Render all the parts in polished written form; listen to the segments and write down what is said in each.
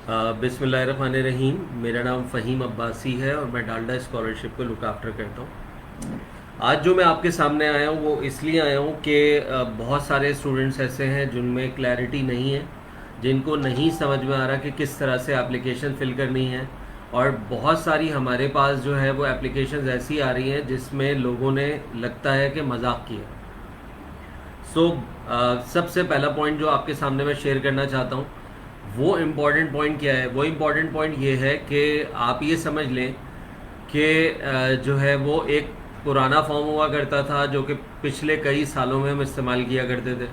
बिस्मिल्लाहिर्रहमानिर्रहीम। मेरा नाम फ़हीम अब्बासी है और मैं डालडा स्कॉलरशिप को लुक आफ्टर करता हूँ। आज जो मैं आपके सामने आया हूँ वो इसलिए आया हूँ कि बहुत सारे स्टूडेंट्स ऐसे हैं जिनमें क्लैरिटी नहीं है, जिनको नहीं समझ में आ रहा कि किस तरह से एप्लीकेशन फ़िल करनी है। और बहुत सारी हमारे पास जो है वो एप्लीकेशंस ऐसी आ रही हैं जिसमें लोगों ने लगता है कि मजाक किया। सबसे पहला पॉइंट जो आपके सामने मैं शेयर करना चाहता हूँ, वो इम्पॉर्टेंट पॉइंट क्या है? वो इम्पॉर्टेंट पॉइंट ये है कि आप ये समझ लें कि जो है वो एक पुराना फॉर्म हुआ करता था जो कि पिछले कई सालों में हम इस्तेमाल किया करते थे,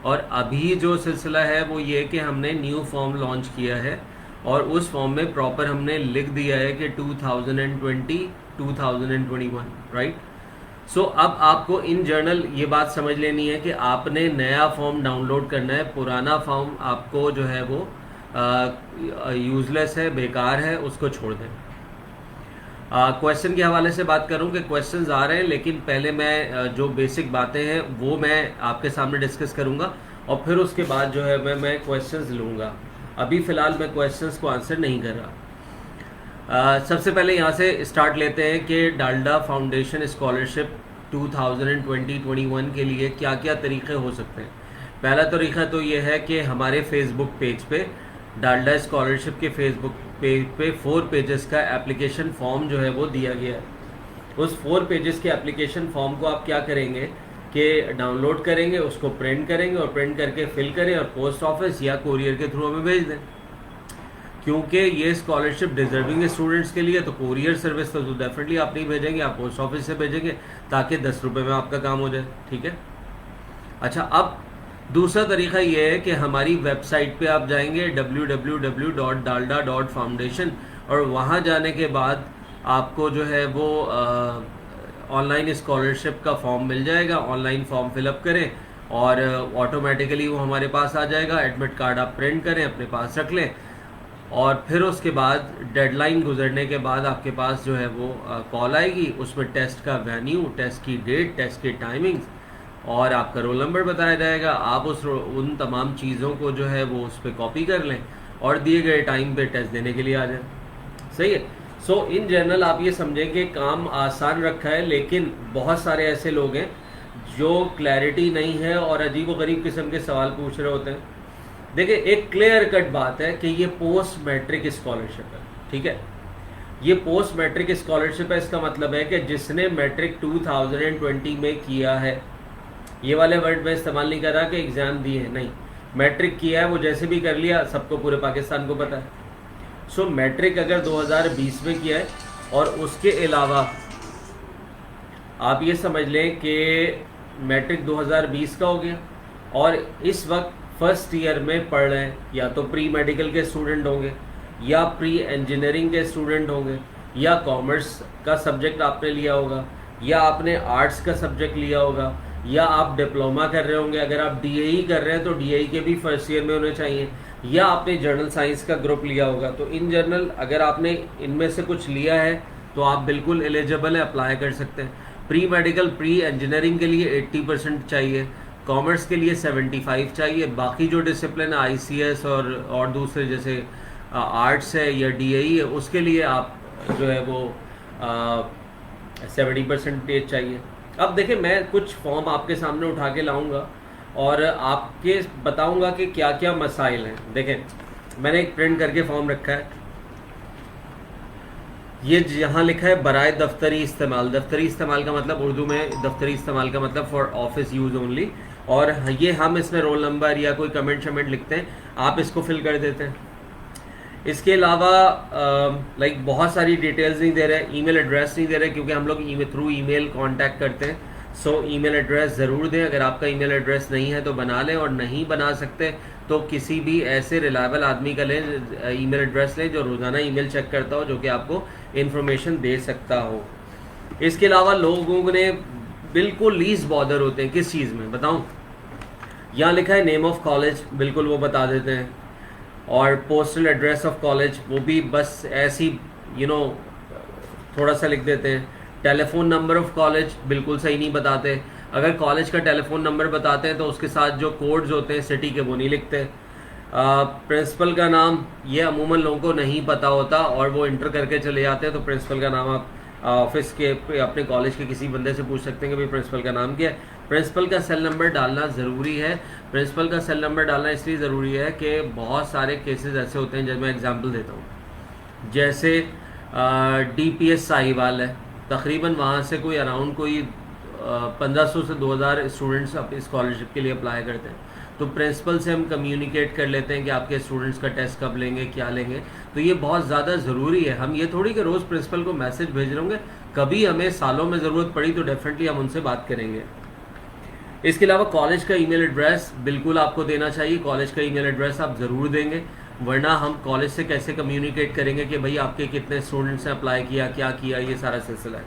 और अभी जो सिलसिला है वो ये कि हमने न्यू फॉर्म लॉन्च किया है और उस फॉर्म में प्रॉपर हमने लिख दिया है कि 2020 2021, राइट। अब आपको इन जर्नल ये बात समझ लेनी है कि आपने नया फॉर्म डाउनलोड करना है, पुराना फॉर्म आपको जो है वो यूजलेस है, बेकार है, उसको छोड़ दें। क्वेश्चन के हवाले से बात करूं कि क्वेश्चंस आ रहे हैं, लेकिन पहले मैं जो बेसिक बातें हैं वो मैं आपके सामने डिस्कस करूंगा और फिर उसके बाद जो है मैं क्वेश्चंस लूँगा। अभी फ़िलहाल मैं क्वेश्चंस को आंसर नहीं कर रहा। सबसे पहले यहाँ से स्टार्ट लेते हैं कि डालडा फाउंडेशन स्कॉलरशिप 2020-21 के लिए क्या क्या तरीक़े हो सकते हैं। पहला तरीक़ा तो ये है कि हमारे फेसबुक पेज पे, डालडा स्कॉलरशिप के फेसबुक पेज पे 4 पेजेस का एप्लीकेशन फॉर्म जो है वो दिया गया है। उस 4 पेजेस के एप्लीकेशन फॉर्म को आप क्या करेंगे कि डाउनलोड करेंगे, उसको प्रिंट करेंगे और प्रिंट करके फिल करें और पोस्ट ऑफिस या कोरियर के थ्रू हमें भेज दें। क्योंकि ये स्कॉलरशिप डिजर्विंग स्टूडेंट्स के लिए, तो कोरियर सर्विस तो डेफिनेटली आप नहीं भेजेंगे, आप पोस्ट ऑफिस से भेजेंगे ताकि 10 रुपये में आपका काम हो जाए, ठीक है। अच्छा, अब दूसरा तरीका ये है कि हमारी वेबसाइट पे आप जाएंगे www.dalda.foundation और वहाँ जाने के बाद आपको जो है वो ऑनलाइन स्कॉलरशिप का फॉर्म मिल जाएगा। ऑनलाइन फॉर्म फिलअप करें और ऑटोमेटिकली वो हमारे पास आ जाएगा। एडमिट कार्ड आप प्रिंट करें, अपने पास रख लें और फिर उसके बाद डेडलाइन गुजरने के बाद आपके पास जो है वो कॉल आएगी। उसमें टेस्ट का वेन्यू, टेस्ट की डेट, टेस्ट की टाइमिंग्स और आपका रोल नंबर बताया जाएगा। आप उन तमाम चीज़ों को जो है वो उस पर कॉपी कर लें और दिए गए टाइम पे टेस्ट देने के लिए आ जाएं। सही है। इन जनरल आप ये समझें कि काम आसान रखा है, लेकिन बहुत सारे ऐसे लोग हैं जो क्लैरिटी नहीं है और अजीब व गरीब किस्म के सवाल पूछ रहे होते हैं। देखिए, एक क्लियर कट बात है कि ये पोस्ट मैट्रिक स्कॉलरशिप है, ठीक है। ये पोस्ट मैट्रिक स्कॉलरशिप है, इसका मतलब है कि जिसने मैट्रिक 2020 में किया है, ये वाले वर्ड में इस्तेमाल नहीं कर रहा कि एग्ज़ाम दिए हैं, नहीं, मैट्रिक किया है वो जैसे भी कर लिया, सबको पूरे पाकिस्तान को पता है। मैट्रिक अगर 2020 में किया है और उसके अलावा आप ये समझ लें कि मैट्रिक 2020 का हो गया और इस वक्त फर्स्ट ईयर में पढ़ रहे हैं, या तो प्री मेडिकल के स्टूडेंट होंगे या प्री इंजीनियरिंग के स्टूडेंट होंगे या कॉमर्स का सब्जेक्ट आपने लिया होगा या आपने आर्ट्स का सब्जेक्ट लिया होगा या आप डिप्लोमा कर रहे होंगे। अगर आप डीएई कर रहे हैं तो डीएई के भी फर्स्ट ईयर में होने चाहिए, या आपने जर्नल साइंस का ग्रुप लिया होगा। तो इन जनरल अगर आपने इनमें से कुछ लिया है तो आप बिल्कुल एलिजिबल है, अप्लाई कर सकते हैं। प्री मेडिकल, प्री इंजीनियरिंग के लिए 80% चाहिए, कॉमर्स के लिए 75 चाहिए, बाकी जो डिसिप्लिन आईसीएस और दूसरे जैसे आर्ट्स है या डीएई है उसके लिए आप जो है वो 70% चाहिए। अब देखिए, मैं कुछ फॉर्म आपके सामने उठा के लाऊंगा और आपके बताऊंगा कि क्या क्या मसाइल हैं। देखें, मैंने एक प्रिंट करके फॉर्म रखा है, ये यहाँ लिखा है बराए दफ्तरी इस्तेमाल। दफ्तरी इस्तेमाल का मतलब उर्दू में, दफ्तरी इस्तेमाल का मतलब फॉर ऑफिस यूज़ ओनली, और ये हम इसमें रोल नंबर या कोई कमेंट शमेंट लिखते हैं, आप इसको फिल कर देते हैं। इसके अलावा लाइक बहुत सारी डिटेल्स नहीं दे रहे, ईमेल एड्रेस नहीं दे रहे क्योंकि हम लोग थ्रू ईमेल कांटेक्ट करते हैं। ईमेल एड्रेस ज़रूर दें। अगर आपका ईमेल एड्रेस नहीं है तो बना लें, और नहीं बना सकते तो किसी भी ऐसे रिलायबल आदमी का लें, ईमेल एड्रेस लें जो रोज़ाना ईमेल चेक करता हो, जो कि आपको इन्फॉर्मेशन दे सकता हो। इसके अलावा लोगों ने बिल्कुल लीस्ट बॉदर होते हैं किस चीज़ में बताऊँ? यहाँ लिखा है नेम ऑफ कॉलेज, बिल्कुल वो बता देते हैं, और पोस्टल एड्रेस ऑफ कॉलेज वो भी बस ऐसी थोड़ा सा लिख देते हैं। टेलीफोन नंबर ऑफ कॉलेज बिल्कुल सही नहीं बताते। अगर कॉलेज का टेलीफोन नंबर बताते हैं तो उसके साथ जो कोड्स होते हैं सिटी के वो नहीं लिखते। प्रिंसिपल का नाम ये अमूमन लोगों को नहीं पता होता और वो इंटर करके चले जाते हैं, तो प्रिंसिपल का नाम आप ऑफिस के अपने कॉलेज के किसी बंदे से पूछ सकते हैं कि भाई प्रिंसिपल का नाम क्या है। प्रिंसिपल का सेल नंबर डालना ज़रूरी है। प्रिंसिपल का सेल नंबर डालना इसलिए ज़रूरी है कि बहुत सारे केसेस ऐसे होते हैं, जब मैं एग्जांपल देता हूँ, जैसे DPS साहिवाल है, तकरीबन वहाँ से कोई अराउंड कोई 1500 से 2000 स्टूडेंट्स स्कॉलरशिप के लिए अप्लाई करते हैं। तो प्रिंसिपल से हम कम्युनिकेट कर लेते हैं कि आपके स्टूडेंट्स का टेस्ट कब लेंगे, क्या लेंगे। तो ये बहुत ज़्यादा ज़रूरी है। हम ये थोड़ी कि रोज़ प्रिंसिपल को मैसेज भेज रहे होंगे, कभी हमें सालों में ज़रूरत पड़ी तो डेफिनेटली हम उनसे बात करेंगे। इसके अलावा कॉलेज का ईमेल एड्रेस बिल्कुल आपको देना चाहिए। कॉलेज का ईमेल एड्रेस आप ज़रूर देंगे, वरना हम कॉलेज से कैसे कम्युनिकेट करेंगे कि भाई आपके कितने स्टूडेंट्स ने अप्लाई किया, क्या किया, ये सारा सिलसिला है।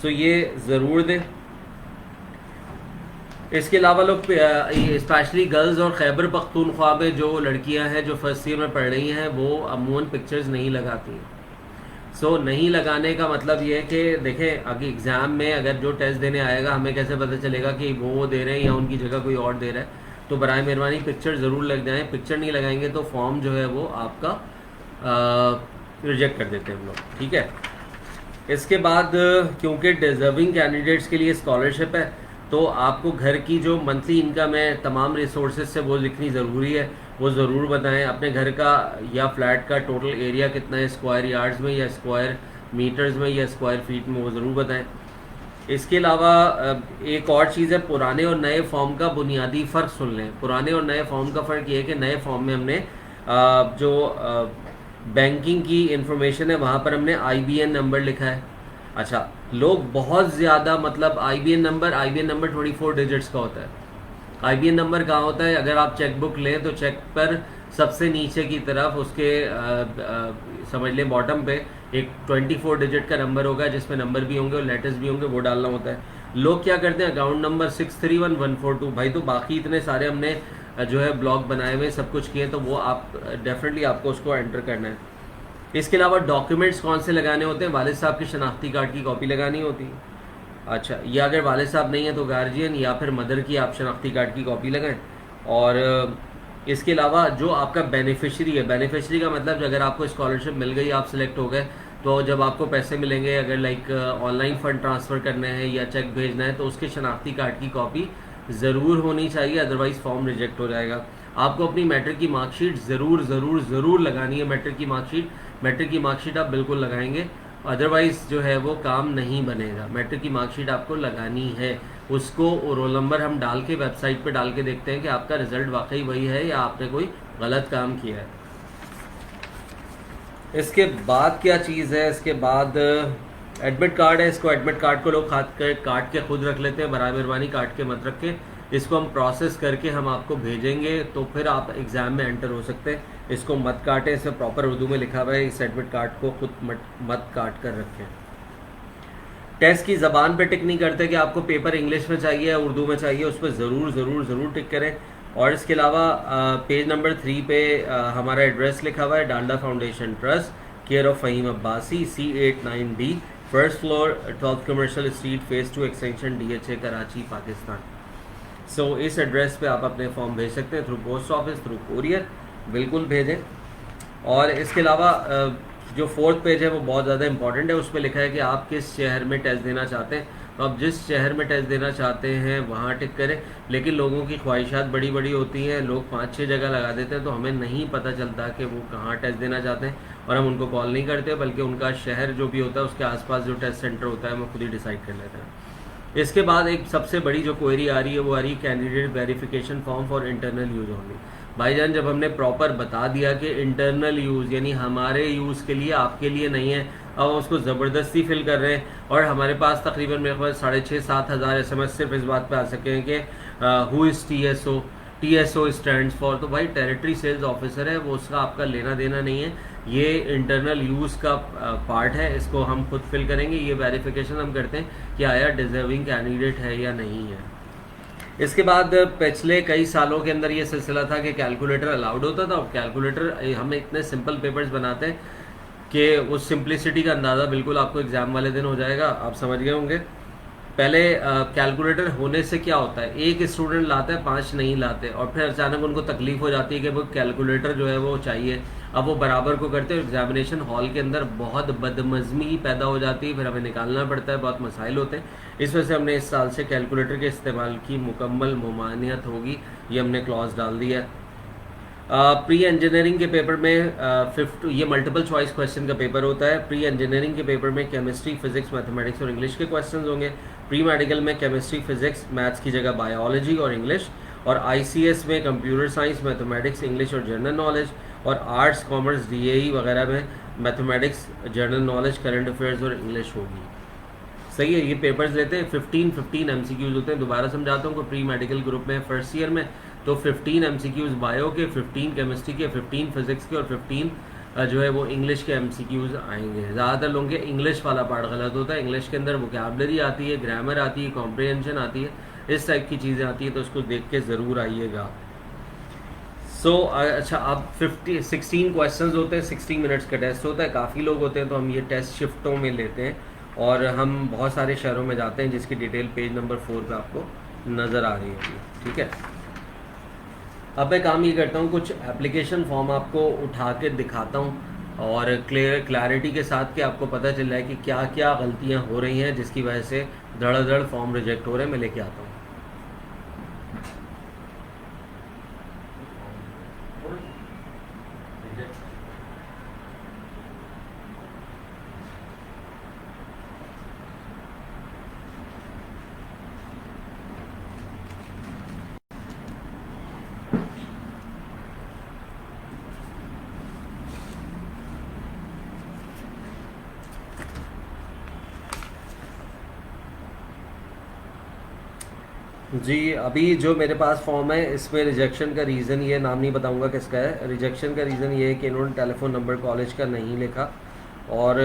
सो ये ज़रूर दें। इसके अलावा लोग स्पेशली गर्ल्स और खैबर पख्तूनख्वा में जो लड़कियां हैं जो फर्स्ट ईयर में पढ़ रही हैं, वो अमूमन पिक्चर्स नहीं लगाती हैं। सो नहीं लगाने का मतलब ये है कि देखें, अगर एग्ज़ाम में अगर जो टेस्ट देने आएगा, हमें कैसे पता चलेगा कि वो दे रहे हैं या उनकी जगह कोई और दे रहा है। तो बराए मेहरबानी पिक्चर ज़रूर लग जाएँ। पिक्चर नहीं लगाएंगे तो फॉर्म जो है वो आपका रिजेक्ट कर देते हैं हम लोग, ठीक है। इसके बाद क्योंकि डिज़र्विंग कैंडिडेट्स के लिए स्कॉलरशिप है, तो आपको घर की जो मंथली इनकम है तमाम रिसोर्सेज से वो लिखनी ज़रूरी है। वो ज़रूर बताएं अपने घर का या फ्लैट का टोटल एरिया कितना है, स्क्वायर यार्ड्स में या स्क्वायर मीटर्स में या स्क्वायर फीट में, वो ज़रूर बताएं। इसके अलावा एक और चीज़ है, पुराने और नए फॉर्म का बुनियादी फ़र्क सुन लें। पुराने और नए फॉर्म का फ़र्क ये है कि नए फॉर्म में हमने जो बैंकिंग की इंफॉर्मेशन है वहाँ पर हमने IBN नंबर लिखा है। अच्छा, लोग बहुत ज़्यादा मतलब IBN नंबर 24 डिजिट्स का होता है। IBN नंबर कहाँ होता है? अगर आप चेक बुक लें तो चेक पर सबसे नीचे की तरफ उसके समझ लें बॉटम पे एक 24 डिजिट का नंबर होगा, जिसमें नंबर भी होंगे और लेटर्स भी होंगे, वो डालना होता है। लोग क्या करते हैं, अकाउंट नंबर 631142, भाई तो बाकी इतने सारे हमने जो है ब्लॉग बनाए हुए सब कुछ किए, तो वो आप डेफिनेटली आपको उसको एंटर करना है। इसके अलावा डॉक्यूमेंट्स कौन से लगाने होते हैं? वालिद साहब की शनाख्ती कार्ड की कॉपी लगानी होती है। अच्छा, या अगर वालिद साहब नहीं है तो गार्जियन या फिर मदर की आप शनाख्ती कार्ड की कॉपी लगाएं। और इसके अलावा जो आपका बेनिफिशियरी है, बेनिफिशियरी का मतलब अगर आपको स्कॉलरशिप मिल गई, आप सिलेक्ट हो गए, तो जब आपको पैसे मिलेंगे, अगर लाइक ऑनलाइन फ़ंड ट्रांसफ़र करने हैं या चेक भेजना है, तो उसके शनाख्ती कार्ड की कॉपी ज़रूर होनी चाहिए, अदरवाइज़ फॉर्म रिजेक्ट हो जाएगा। आपको अपनी मैट्रिक की मार्कशीट ज़रूर लगानी है। मैट्रिक की मार्कशीट आप बिल्कुल लगाएंगे, अदरवाइज़ जो है वो काम नहीं बनेगा। मैट्रिक की मार्कशीट आपको लगानी है। उसको रोल नंबर हम डाल के वेबसाइट पे डाल के देखते हैं कि आपका रिज़ल्ट वाकई वही है या आपने कोई गलत काम किया है। इसके बाद क्या चीज़ है? इसके बाद एडमिट कार्ड है। इसको एडमिट कार्ड को लोग काट के खुद रख लेते हैं, बराए मेहरबानी काट के मत रखें। इसको हम प्रोसेस करके हम आपको भेजेंगे, तो फिर आप एग्ज़ाम में एंटर हो सकते हैं। इसको मत काटें, इसमें प्रॉपर उर्दू में लिखा हुआ है, इस एडमिट कार्ड को खुद मत काट कर रखें। टेस्ट की ज़बान पे टिक नहीं करते कि आपको पेपर इंग्लिश में चाहिए या उर्दू में चाहिए, उस पर ज़रूर टिक करें। और इसके अलावा पेज नंबर 3 पे हमारा एड्रेस लिखा हुआ है, Dalda foundation trust, care of Fahim Abbasi, C89D, first floor, 12th commercial street, phase 2 extension, DHA Karachi, Pakistan. So इस एड्रेस पे आप अपने फॉर्म भेज सकते हैं, through post office, through courier, बिल्कुल भेजें। और इसके अलावा जो 4th पेज है वो बहुत ज़्यादा इंपॉर्टेंट है। उस पर लिखा है कि आप किस शहर में टेस्ट देना चाहते हैं। तो आप जिस शहर में टेस्ट देना चाहते हैं वहाँ टिक करें। लेकिन लोगों की ख्वाहिशात बड़ी बड़ी होती हैं, लोग 5-6 जगह लगा देते हैं, तो हमें नहीं पता चलता कि वो कहाँ टेस्ट देना चाहते हैं, और हम उनको कॉल नहीं करते, बल्कि उनका शहर जो भी होता है उसके आसपास जो टेस्ट सेंटर होता है वो खुद ही डिसाइड कर लेते हैं। इसके बाद एक सबसे बड़ी जो क्वेरी आ रही है वो आ रही है candidate verification form for internal use only. भाईजान, जब हमने प्रॉपर बता दिया कि इंटरनल यूज़ यानी हमारे यूज़ के लिए, आपके लिए नहीं है, अब उसको ज़बरदस्ती फिल कर रहे हैं, और हमारे पास तकरीबन मेरे पास 6,500-7 हज़ार SMS सिर्फ इस बात पे आ सके हैं कि who is TSO stands for. तो भाई टेरिटरी सेल्स ऑफिसर है वो, उसका आपका लेना देना नहीं है, ये इंटरनल यूज़ का पार्ट है, इसको हम खुद फिल करेंगे। ये वेरिफिकेशन हम करते हैं कि आया डिज़र्विंग कैंडिडेट है या नहीं है। इसके बाद पिछले कई सालों के अंदर ये सिलसिला था कि कैलकुलेटर अलाउड होता था, और कैलकुलेटर हम इतने सिंपल पेपर्स बनाते हैं कि उस सिंप्लिसिटी का अंदाज़ा बिल्कुल आपको एग्ज़ाम वाले दिन हो जाएगा, आप समझ गए होंगे। पहले कैलकुलेटर होने से क्या होता है, एक स्टूडेंट लाता है 5 नहीं लाते, और फिर अचानक उनको तकलीफ हो जाती है कि वो कैलकुलेटर जो है वो चाहिए। अब वो बराबर को करते हैं, एग्जामिनेशन हॉल के अंदर बहुत बदमज़मी पैदा हो जाती है, फिर हमें निकालना पड़ता है, बहुत मसाइल होते हैं। इस वजह से हमने इस साल से कैलकुलेटर के इस्तेमाल की मुकम्मल ममानियत होगी, ये हमने क्लॉज डाल दिया है। प्री इंजीनियरिंग के पेपर में ये मल्टीपल चॉइस क्वेश्चन का पेपर होता है। प्री इंजीनियरिंग के पेपर में केमिस्ट्री, फिजिक्स, मैथमेटिक्स और इंग्लिश के क्वेश्चंस होंगे। प्री मेडिकल में केमिस्ट्री, फिजिक्स, मैथ्स की जगह बायोलॉजी और इंग्लिश। और आईसीएस में कंप्यूटर साइंस, मैथमेटिक्स, इंग्लिश और जनरल नॉलेज। और आर्ट्स, कॉमर्स, डीएई वगैरह में mathematics, general knowledge, current affairs और इंग्लिश होगी। सही है, ये पेपर्स लेते हैं 15 एमसीक्यूज होते हैं। दोबारा समझाता हूँ कि प्री मेडिकल ग्रुप में फर्स्ट ईयर में तो 15 एमसीक्यूज बायो के, 15 केमिस्ट्री के, 15 फिजिक्स के और 15 जो है वो इंग्लिश के एमसीक्यूज आएंगे। ज़्यादातर लोगों के इंग्लिश वाला पार्ट गलत होता है। इंग्लिश के अंदर वोकैबुलरी आती है, ग्रामर आती है, कॉम्प्रिहेंशन आती है, इस टाइप की चीज़ें आती है, तो उसको देख के ज़रूर आइएगा। अच्छा, अब 16 क्वेश्चंस होते हैं, 60 मिनट्स का टेस्ट होता है। काफ़ी लोग होते हैं तो हम ये टेस्ट शिफ्टों में लेते हैं, और हम बहुत सारे शहरों में जाते हैं, जिसकी डिटेल पेज नंबर 4 पे आपको नज़र आ रही होगी। ठीक है, अब मैं काम ये करता हूँ, कुछ एप्लीकेशन फॉर्म आपको उठा के दिखाता हूँ, और क्लैरिटी के साथ कि आपको पता चल रहा है कि क्या क्या गलतियाँ हो रही हैं जिसकी वजह से धड़ाधड़ फॉर्म रिजेक्ट हो रहे हैं। मैं लेके आता हूँ। जी, अभी जो मेरे पास फॉर्म है इसमें रिजेक्शन का रीज़न, ये नाम नहीं बताऊंगा किसका है। रिजेक्शन का रीज़न ये है कि इन्होंने टेलीफोन नंबर कॉलेज का नहीं लिखा, और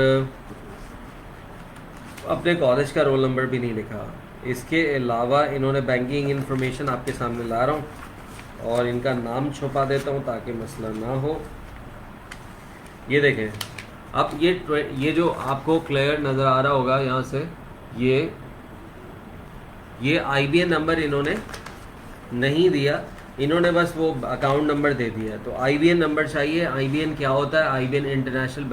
अपने कॉलेज का रोल नंबर भी नहीं लिखा। इसके अलावा इन्होंने बैंकिंग इन्फॉर्मेशन आपके सामने ला रहा हूँ, और इनका नाम छुपा देता हूँ ताकि मसला ना हो। ये देखें, अब ये जो आपको क्लियर नज़र आ रहा होगा यहाँ से, ये IBN नंबर इन्होंने नहीं दिया, इन्होंने बस वो अकाउंट नंबर दे दिया। तो IBN नंबर चाहिए। IBN क्या होता है? IBN international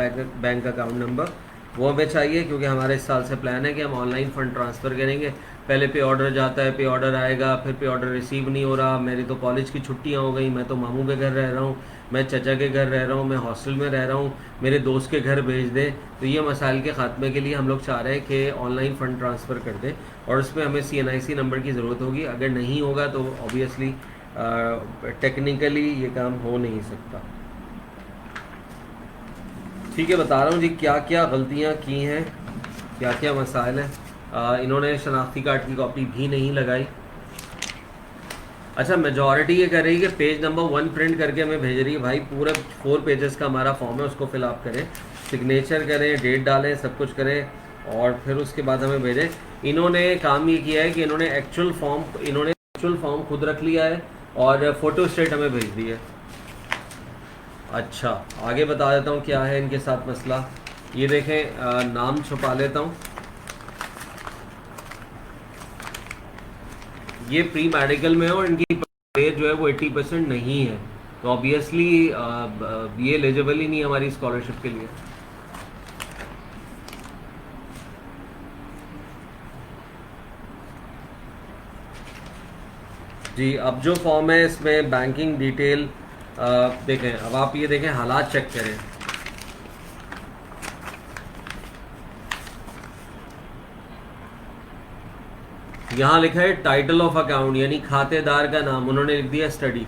bank account number, वो हमें चाहिए, क्योंकि हमारे इस साल से प्लान है कि हम ऑनलाइन फ़ंड ट्रांसफ़र करेंगे। पहले पे ऑर्डर जाता है, पे ऑर्डर आएगा, फिर पे ऑर्डर रिसीव नहीं हो रहा। मेरी तो कॉलेज की छुट्टियां हो गई, मैं तो मामू के घर रह रहा हूँ, मैं चचा के घर रह रहा हूँ, मैं हॉस्टल में रह रहा हूँ, मेरे दोस्त के घर भेज दें। तो ये मसाइल के ख़ात्मे के लिए हम लोग चाह रहे हैं कि ऑनलाइन फ़ंड ट्रांसफ़र कर दें, और उसमें हमें CNIC नंबर की ज़रूरत होगी। अगर नहीं होगा तो ऑब्वियसली टेक्निकली ये काम हो नहीं सकता। ठीक है, बता रहा हूँ जी क्या क्या गलतियाँ की हैं, क्या क्या मसाइल हैं। इन्होंने शनाख्ती कार्ड की कॉपी भी नहीं लगाई। अच्छा, मेजॉरिटी ये कर रही है कि पेज नंबर 1 प्रिंट करके हमें भेज रही है। भाई पूरा 4 पेजेस का हमारा फॉर्म है, उसको फिलअप करें, सिग्नेचर करें, डेट डालें, सब कुछ करें, और फिर उसके बाद हमें भेजें। इन्होंने काम ये किया है कि इन्होंने एक्चुअल फॉर्म खुद रख लिया है, और फ़ोटो स्टेट हमें भेज दी है। अच्छा, आगे बता देता हूँ क्या है इनके साथ मसला। ये देखें, नाम छुपा लेता हूँ। ये प्री मेडिकल में है, और इनकी ग्रेड जो है वो 80% नहीं है, तो ऑब्वियसली ये एलिजिबल ही नहीं है हमारी स्कॉलरशिप के लिए। जी, अब जो फॉर्म है इसमें बैंकिंग डिटेल देखें। अब आप ये देखें, हालात चेक करें। यहाँ लिखा है टाइटल ऑफ अकाउंट, यानी खातेदार का नाम, उन्होंने लिख दिया स्टडी।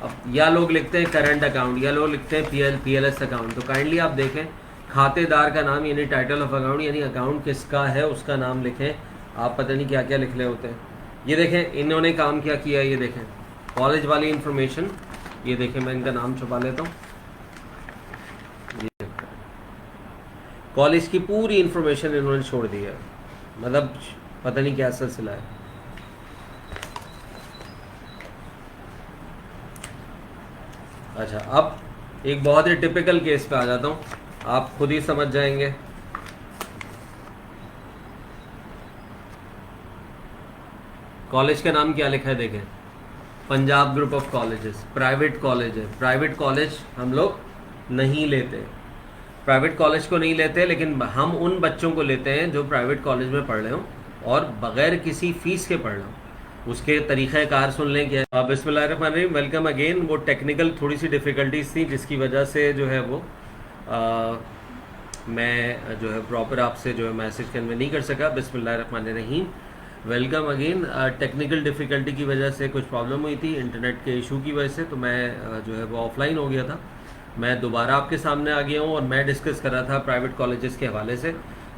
अब या लोग लिखते हैं करंट अकाउंट, या लोग लिखते हैं PLS अकाउंट। तो काइंडली आप देखें, खातेदार का नाम यानी टाइटल ऑफ अकाउंट, यानी अकाउंट किसका है उसका नाम लिखें। आप पता नहीं क्या क्या लिख रहे होते हैं। ये देखें इन्होंने काम क्या किया, ये देखें कॉलेज वाली इंफॉर्मेशन। ये देखें, मैं इनका नाम छुपा लेता हूँ। कॉलेज की पूरी इंफॉर्मेशन इन्होंने छोड़ दी है, मतलब पता नहीं क्या सिलसिला है। अच्छा, अब एक बहुत ही टिपिकल केस पे आ जाता हूँ, आप खुद ही समझ जाएंगे। कॉलेज का नाम क्या लिखा है देखें, Punjab group of colleges, private college है। प्राइवेट कॉलेज हम लोग नहीं लेते, प्राइवेट कॉलेज को नहीं लेते, लेकिन हम उन बच्चों को लेते हैं जो प्राइवेट कॉलेज में पढ़ रहे हों और बगैर किसी फीस के पढ़ रहे हों। उसके तरीक़ाकार सुन लें क्या। बिस्मिल्लाहिर्रहमानिर्रहीम, वेलकम अगेन। वो टेक्निकल थोड़ी सी डिफ़िकल्टीज थी जिसकी वजह से जो है वो मैं जो है प्रॉपर आपसे जो है मैसेज कन्वे नहीं कर सका। बिस्मिल्लाहिर्रहमानिर्रहीम, वेलकम अगेन। टेक्निकल डिफ़िकल्टी की वजह से कुछ प्रॉब्लम हुई थी इंटरनेट के इशू की वजह से, तो मैं जो है वो ऑफलाइन हो गया था। मैं दोबारा आपके सामने आ गया हूँ और मैं डिस्कस कर रहा था प्राइवेट कॉलेजेस के हवाले से।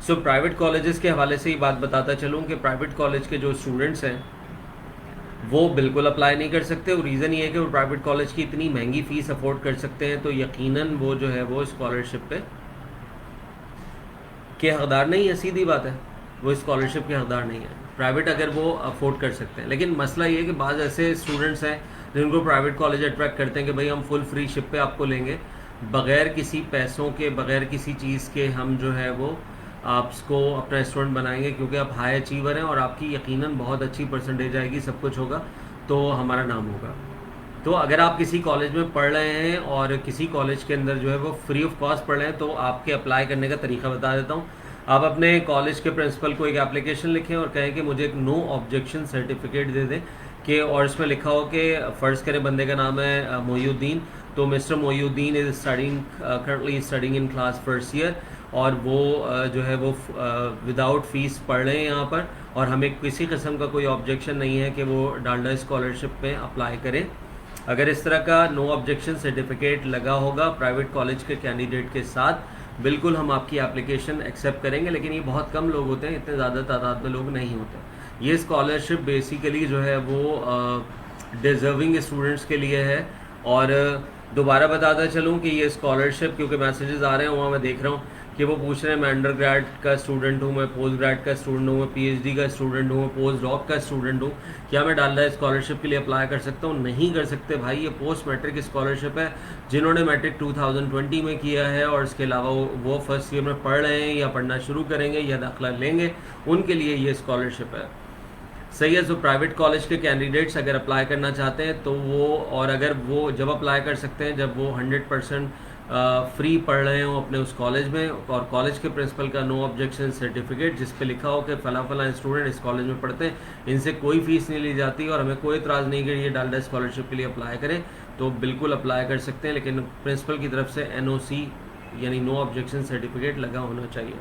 सो प्राइवेट कॉलेजेस के हवाले से ही बात बताता चलूँ कि प्राइवेट कॉलेज के जो स्टूडेंट्स हैं वो बिल्कुल अप्लाई नहीं कर सकते। और रीज़न ये है कि वो प्राइवेट कॉलेज की इतनी महंगी फ़ीस अफोर्ड कर सकते हैं, तो यकीनन वो जो है वो स्कॉलरशिप पे के हकदार नहीं है। सीधी बात है, वो स्कॉलरशिप के हकदार नहीं है। प्राइवेट अगर वो अफोर्ड कर सकते हैं, लेकिन मसला ये है कि बाज़ ऐसे स्टूडेंट्स हैं जिनको प्राइवेट कॉलेज अट्रैक्ट करते हैं कि भाई हम फुल फ्री शिप पे आपको लेंगे, बग़ैर किसी पैसों के, बग़ैर किसी चीज़ के हम जो है वो आपको अपना स्टूडेंट बनाएंगे, क्योंकि आप हाई अचीवर हैं और आपकी यकीनन बहुत अच्छी परसेंटेज आएगी, सब कुछ होगा तो हमारा नाम होगा। तो अगर आप किसी कॉलेज में पढ़ रहे हैं और किसी कॉलेज के अंदर जो है वो फ्री ऑफ कॉस्ट पढ़ रहे हैं, तो आपके अप्लाई करने का तरीका बता देता हूँ। आप अपने कॉलेज के प्रिंसिपल को एक एप्लीकेशन लिखें और कहें कि मुझे एक नो ऑब्जेक्शन सर्टिफिकेट दे दें कि, और इसमें लिखा हो कि फ़र्ज़ करें बंदे का नाम है मोयुद्दीन, तो mister Moyuddin is studying currently studying in class first year, और वो जो है वो विदाउट फ़ीस पढ़ रहे हैं यहाँ पर, और हमें किसी किस्म का कोई ऑब्जेक्शन नहीं है कि वो डालडा स्कॉलरशिप में अप्लाई करें। अगर इस तरह का नो ऑब्जेक्शन सर्टिफिकेट लगा होगा प्राइवेट कॉलेज के कैंडिडेट के साथ, बिल्कुल हम आपकी एप्लीकेशन एक्सेप्ट करेंगे। लेकिन ये बहुत कम लोग होते हैं, इतने ज़्यादा तादाद में लोग नहीं होते। ये स्कॉलरशिप बेसिकली जो है वो डिज़र्विंग स्टूडेंट्स के लिए है। और दोबारा बताता चलूँ कि ये स्कॉलरशिप, क्योंकि मैसेजेस आ रहे हैं वहाँ मैं देख रहा हूँ कि वो पूछ रहे हैं मैं अंडर ग्रेड का स्टूडेंट हूँ, मैं पोस्ट ग्रेड का स्टूडेंट हूँ, मैं PhD का स्टूडेंट हूँ, मैं पोस्ट डॉक का स्टूडेंट हूँ, क्या मैं डालडा स्कॉलरशिप के लिए अप्लाई कर सकता हूँ? नहीं कर सकते भाई। ये पोस्ट मैट्रिक स्कॉलरशिप है। जिन्होंने मैट्रिक 2020 में किया है और इसके अलावा वो फर्स्ट ईयर में पढ़ रहे हैं या पढ़ना शुरू करेंगे या दाखिला लेंगे, उनके लिए ये स्कॉलरशिप है। सही है। जो प्राइवेट कॉलेज के कैंडिडेट्स अगर अप्लाई करना चाहते हैं तो वो, और अगर वो जब अप्लाई कर सकते हैं जब वो 100% फ्री पढ़ रहे हो अपने उस कॉलेज में, और कॉलेज के प्रिंसिपल का नो ऑब्जेक्शन सर्टिफिकेट जिस पे लिखा हो कि फ़ला फ़ला स्टूडेंट इस कॉलेज में पढ़ते हैं, इनसे कोई फ़ीस नहीं ली जाती और हमें कोई एतराज़ नहीं कि ये डालडा स्कॉलरशिप के लिए अप्लाई करें, तो बिल्कुल अप्लाई कर सकते हैं। लेकिन प्रिंसिपल की तरफ से NOC यानी नो ऑब्जेक्शन सर्टिफिकेट लगा होना चाहिए।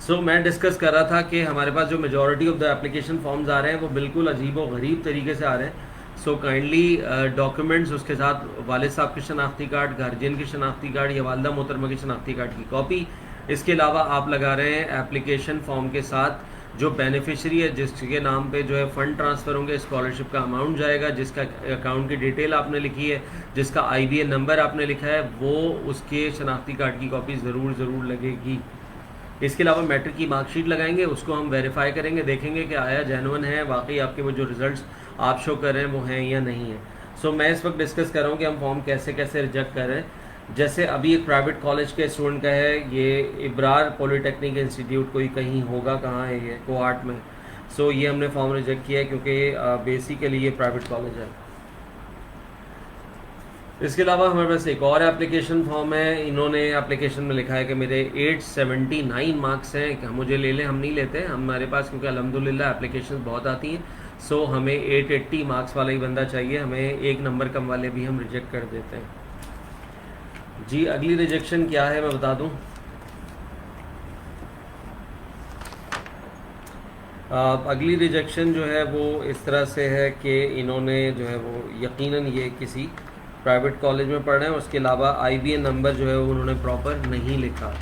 सो मैं डिस्कस कर रहा था कि हमारे पास जो majority of the application forms आ रहे हैं वो बिल्कुल अजीब व गरीब तरीके से आ रहे हैं। सो काइंडली डॉक्यूमेंट्स, उसके साथ वालिद साहब की शनाख्ती कार्ड, गार्जियन की शनाख्ती कार्ड या वालदा मोहतरमा की शनाख्ती कार्ड की कॉपी। इसके अलावा आप लगा रहे हैं एप्लीकेशन फॉर्म के साथ जो बेनिफिशरी है, जिसके नाम पे जो है फ़ंड ट्रांसफ़र होंगे, स्कॉलरशिप का अमाउंट जाएगा, जिसका अकाउंट की डिटेल आपने लिखी है, जिसका IBA नंबर आपने लिखा है, वो उसके शनाख्ती कार्ड की कॉपी ज़रूर लगेगी। इसके अलावा मैट्रिक की मार्कशीट लगाएंगे, उसको हम वेरीफाई करेंगे, देखेंगे कि आया जेन्युइन है, वाकई आपके वो जो रिजल्ट्स आप शो कर रहे हैं वो हैं या नहीं है। सो मैं इस वक्त डिस्कस कर रहा हूँ कि हम फॉर्म कैसे कैसे रिजेक्ट कर रहे हैं। जैसे अभी एक प्राइवेट कॉलेज के स्टूडेंट का है, ये इब्रार पॉलिटेक्निक इंस्टीट्यूट कोई कहीं होगा, कहाँ है ये, कोआर्ट में। सो ये हमने फॉर्म रिजेक्ट किया है क्योंकि बेसिकली ये प्राइवेट कॉलेज है। इसके अलावा हमारे पास एक और एप्लीकेशन फॉर्म है। इन्होंने एप्लीकेशन में लिखा है कि मेरे 879 मार्क्स हैं, कि मुझे ले लें, हम नहीं लेते हमारे पास, क्योंकि अल्हम्दुलिल्लाह एप्लीकेशन बहुत आती हैं। सो हमें 880 मार्क्स वाला ही बंदा चाहिए, हमें एक नंबर कम वाले भी हम रिजेक्ट कर देते हैं जी। अगली रिजेक्शन क्या है मैं बता दूं। अगली रिजेक्शन जो है वो इस तरह से है कि इन्होंने जो है वो यकीनन ये किसी प्राइवेट कॉलेज में पढ़ रहे हैं, उसके अलावा IBA नंबर जो है वो उन्होंने प्रॉपर नहीं लिखा।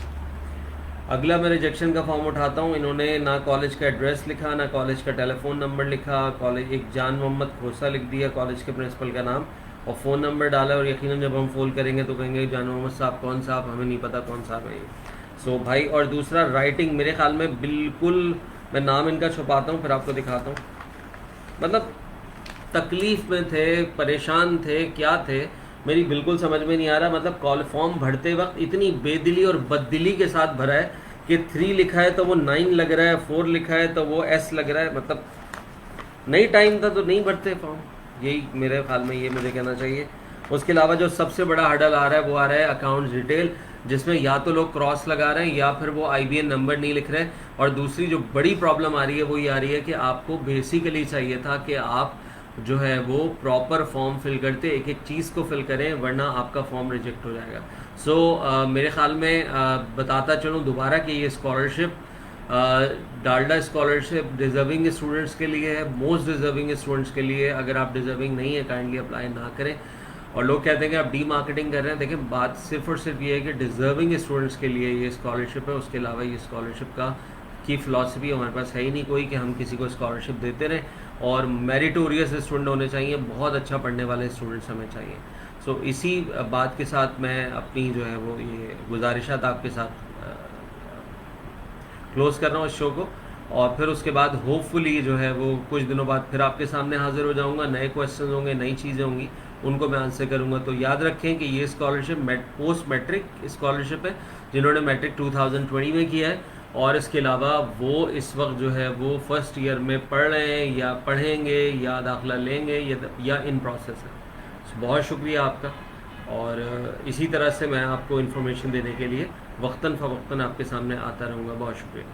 अगला मैं रिजेक्शन का फॉर्म उठाता हूँ। इन्होंने ना कॉलेज का एड्रेस लिखा, ना कॉलेज का टेलीफोन नंबर लिखा, कॉलेज एक जान मोहम्मद खोसा लिख दिया कॉलेज के प्रिंसिपल का नाम, और फ़ोन नंबर डाला, और यकीनन जब हम फ़ोन करेंगे तो कहेंगे जान मोहम्मद साहब कौन साहब, हमें नहीं पता कौन साहब है ये। सो भाई, और दूसरा राइटिंग मेरे ख्याल में बिल्कुल, मैं नाम इनका छुपाता हूँ फिर आपको दिखाता हूँ, मतलब तकलीफ़ में थे, परेशान थे, क्या थे, मेरी बिल्कुल समझ में नहीं आ रहा। मतलब कॉल फॉर्म भरते वक्त इतनी बेदिली और बददिली के साथ भरा है कि 3 लिखा है तो वो 9 लग रहा है, 4 लिखा है तो वो S लग रहा है। मतलब नहीं टाइम था तो नहीं भरते फॉर्म, यही मेरे ख्याल में ये मुझे कहना चाहिए। उसके अलावा जो सबसे बड़ा हडल आ रहा है वो आ रहा है अकाउंट डिटेल, जिसमें या तो लोग क्रॉस लगा रहे हैं या फिर वो आईबीएन नंबर नहीं लिख रहे हैं। और दूसरी जो बड़ी प्रॉब्लम आ रही है वो ये आ रही है कि आपको बेसिकली चाहिए था कि आप जो है वो प्रॉपर फॉर्म फिल करते, एक एक चीज़ को फिल करें, वरना आपका फॉर्म रिजेक्ट हो जाएगा। सो मेरे ख्याल में बताता चलूँ दोबारा कि ये scholarship Dalda scholarship deserving students के लिए है, मोस्ट डिज़र्विंग स्टूडेंट्स के लिए। अगर आप डिज़र्विंग नहीं है काइंडली अप्लाई ना करें। और लोग कहते हैं कि आप डी मार्केटिंग कर रहे हैं, देखिए बात सिर्फ और सिर्फ ये है कि डिज़र्विंग स्टूडेंट्स के लिए ये स्कॉलरशिप है। उसके अलावा ये स्कॉलरशिप का की फ़िलासफ़ी हमारे पास है ही नहीं कोई कि हम किसी को स्कॉलरशिप देते रहें, और मेरिटोरियस स्टूडेंट होने चाहिए, बहुत अच्छा पढ़ने वाले स्टूडेंट्स हमें चाहिए। सो इसी बात के साथ मैं अपनी जो है वो ये गुजारिशात आपके साथ क्लोज़ कर रहा हूँ इस शो को। और फिर उसके बाद होपफुली जो है वो कुछ दिनों बाद फिर आपके सामने हाजिर हो जाऊंगा, नए क्वेश्चन होंगे, नई चीज़ें होंगी, उनको मैं आंसर करूंगा। तो याद रखें कि ये स्कॉलरशिप पोस्ट मैट्रिक स्कॉलरशिप है, जिन्होंने मैट्रिक 2020 में किया है, और इसके अलावा वो इस वक्त जो है वो फर्स्ट ईयर में पढ़ रहे हैं या पढ़ेंगे या दाखिला लेंगे या इन प्रोसेस है। बहुत शुक्रिया आपका। और इसी तरह से मैं आपको इन्फॉर्मेशन देने के लिए वक्तन फ़वक्तन आपके सामने आता रहूँगा। बहुत शुक्रिया।